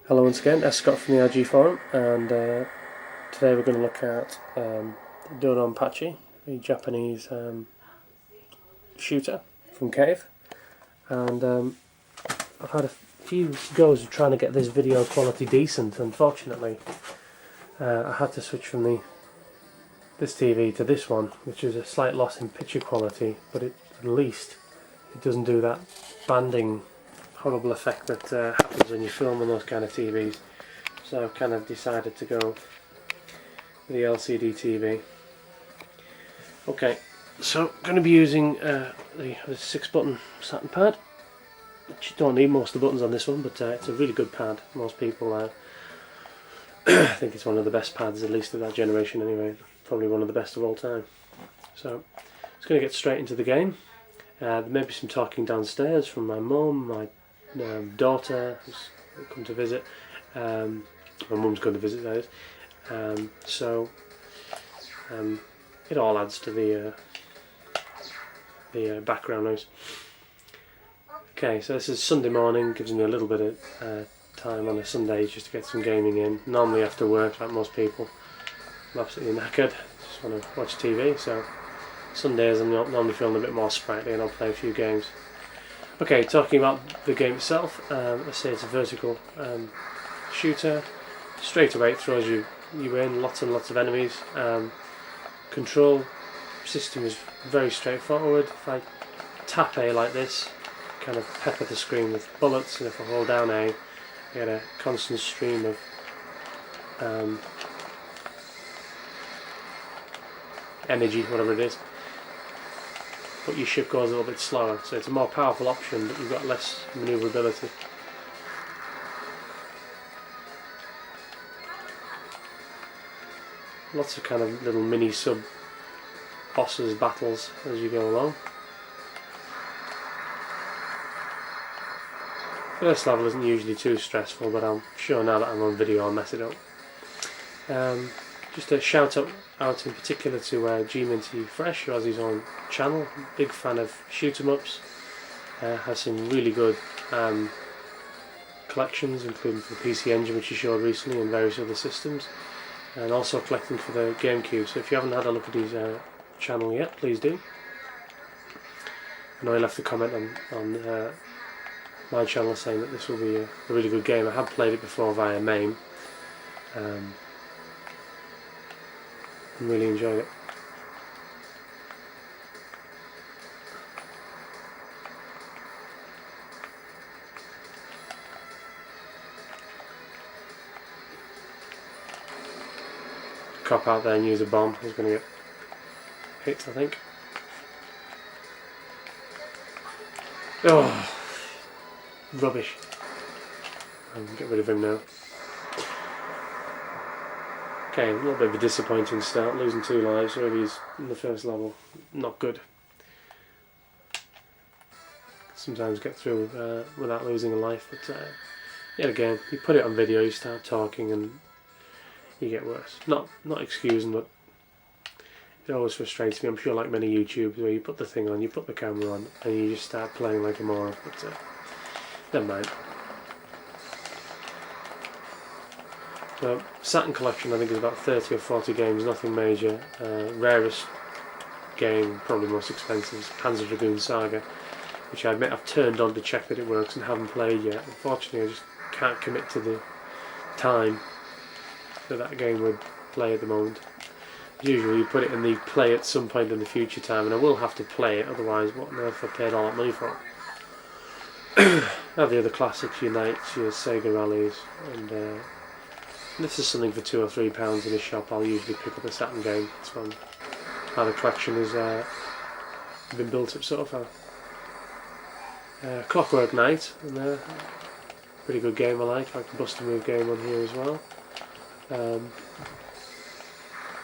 Hello once again, S. Scott from the RG Forum, and today we're going to look at DoDonPachi, a Japanese shooter from Cave. And I've had a few goes of trying to get this video quality decent. Unfortunately, I had to switch from this TV to this one, which is a slight loss in picture quality, but at least it doesn't do that banding horrible effect that happens when you film on those kind of TVs. So I've kind of decided to go with the LCD TV. Okay, so I'm going to be using the 6-button satin pad, which you don't need most of the buttons on this one, but it's a really good pad. Most people I think it's one of the best pads, at least of that generation anyway, probably one of the best of all time. So just going to get straight into the game. There may be some talking downstairs from my mum, my daughter who's come to visit. My mum's going to visit, that is. So it all adds to the background noise. Okay, so this is Sunday morning, gives me a little bit of time on a Sunday just to get some gaming in. Normally after work, like most people, I'm absolutely knackered, just want to watch TV, so Sundays I'm normally feeling a bit more sprightly and I'll play a few games. Okay, talking about the game itself, let's say it's a vertical shooter. Straight away it throws you in, lots and lots of enemies. Control system is very straightforward. If I tap A like this, kind of pepper the screen with bullets, and if I hold down A, I get a constant stream of energy, whatever it is. But your ship goes a little bit slower, so it's a more powerful option, but you've got less manoeuvrability. Lots of kind of little mini sub bosses battles as you go along. First level isn't usually too stressful, but I'm sure now that I'm on video I'll mess it up. Just a shout out in particular to G-Minty Fresh, who has his own channel. Big fan of shoot-em-ups. Has some really good collections, including for the PC Engine, which he showed recently, and various other systems, and also collecting for the GameCube. So if you haven't had a look at his channel yet, please do. I know he left a comment on my channel saying that this will be a really good game. I have played it before via MAME. And really enjoyed it. Cop out there and use a bomb. He's going to get hit, I think. Oh, rubbish. I'll get rid of him now. Okay, a little bit of a disappointing start, losing 2 lives, so he's in the first level. Not good. Sometimes get through without losing a life, but yet again, you put it on video, you start talking and you get worse. Not excusing, but it always frustrates me. I'm sure like many YouTubers where you put the thing on, you put the camera on, and you just start playing like a moron, but never mind. So, Saturn collection I think is about 30 or 40 games, nothing major. Rarest game, probably most expensive, is Panzer Dragoon Saga, which I admit I've turned on to check that it works and haven't played yet. Unfortunately I just can't commit to the time that game would play at the moment. Usually you put it in the play at some point in the future time, and I will have to play it, otherwise what on earth I paid all that money for it. Now the other classics, your Knights, your Sega Rallies, and if there's something for £2 or £3 in a shop, I'll usually pick up a Saturn game. It's fun. How the collection has been built up so far. Clockwork Knight, and pretty good game I like the Bust a Move game on here as well.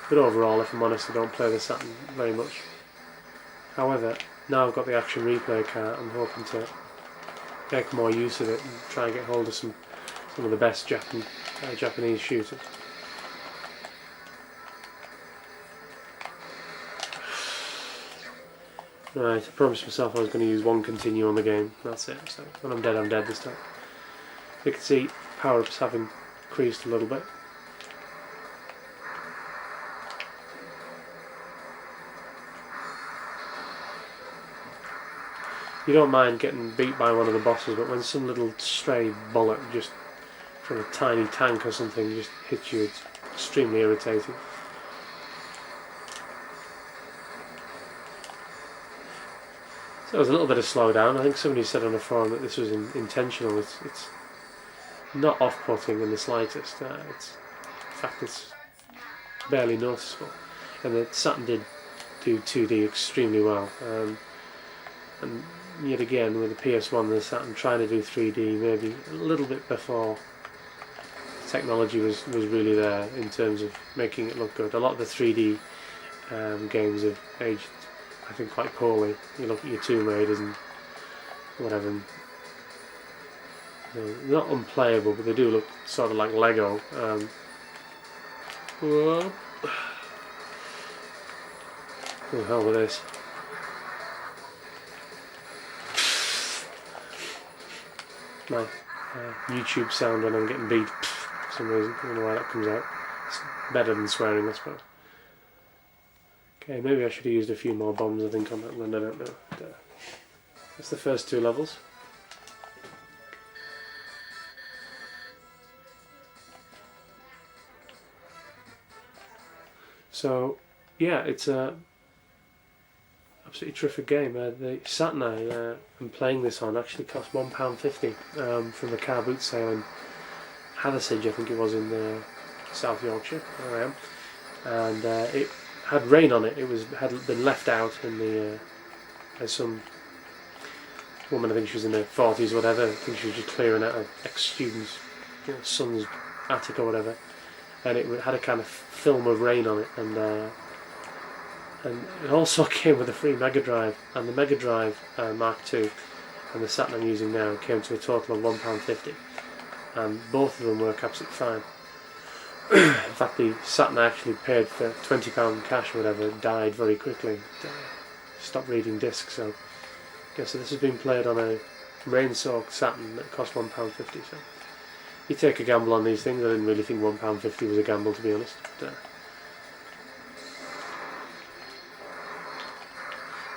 But overall, if I'm honest, I don't play the Saturn very much. However, now I've got the Action Replay cart, I'm hoping to make more use of it and try and get hold of some of the best Japanese shooters. Right, I promised myself I was going to use one continue on the game. That's it. So when I'm dead this time. You can see power-ups have increased a little bit. You don't mind getting beat by one of the bosses, but when some little stray bullet just from a tiny tank or something just hits you, it's extremely irritating. So there was a little bit of slowdown. I think somebody said on the forum that this was intentional. It's not off-putting in the slightest. In fact, it's barely noticeable. And the Saturn did do 2D extremely well. And yet again, with the PS1 and the Saturn trying to do 3D maybe a little bit before the technology was really there in terms of making it look good. A lot of the 3D games have aged, I think, quite poorly. You look at your Tomb Raiders and whatever, and, they're not unplayable, but they do look sort of like Lego. Whoa. Oh, the hell with this. My YouTube sound when I'm getting beat for some reason. I don't know why that comes out. It's better than swearing, I suppose. Okay, maybe I should have used a few more bombs, I think, on that one. I don't know. But, that's the first two levels. So, yeah, it's a absolutely terrific game. The Saturn I'm playing this on actually cost £1.50 from a car boot sale in Hathersage, I think it was, in South Yorkshire, where I am. And it had rain on it. It had been left out in the by some woman. I think she was in her 40s or whatever. I think she was just clearing out an ex-student's son's attic or whatever, and it had a kind of film of rain on it, and it also came with a free Mega Drive, and the Mega Drive Mark II and the Saturn I'm using now came to a total of £1.50, and both of them work absolutely fine. In fact, the Saturn I actually paid for £20 cash or whatever died very quickly. It stopped reading discs, so this has been played on a rain-soaked Saturn that cost £1.50. So you take a gamble on these things. I didn't really think £1.50 was a gamble, to be honest. But,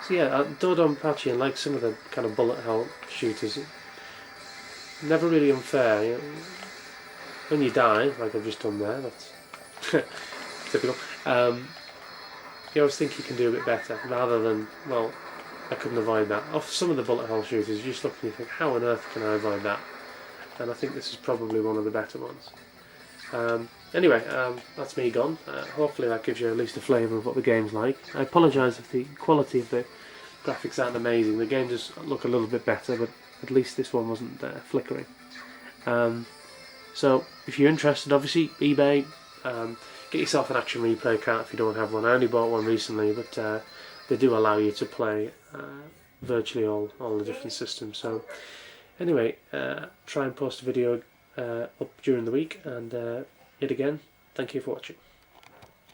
so yeah, DoDonPachi, and like some of the kind of bullet hell shooters, never really unfair. You know, when you die, like I've just done there, that's typical. You always think you can do a bit better, rather than, well, I couldn't avoid that. Off some of the bullet hell shooters, you just look and you think, how on earth can I avoid that? And I think this is probably one of the better ones. Anyway, that's me gone. Hopefully that gives you at least a flavour of what the game's like. I apologise if the quality of the graphics aren't amazing. The game does look a little bit better, but at least this one wasn't flickering. So if you're interested, obviously eBay, get yourself an Action Replay cart if you don't have one. I only bought one recently, but they do allow you to play virtually all the different systems. So anyway, try and post a video up during the week, and yet again, thank you for watching.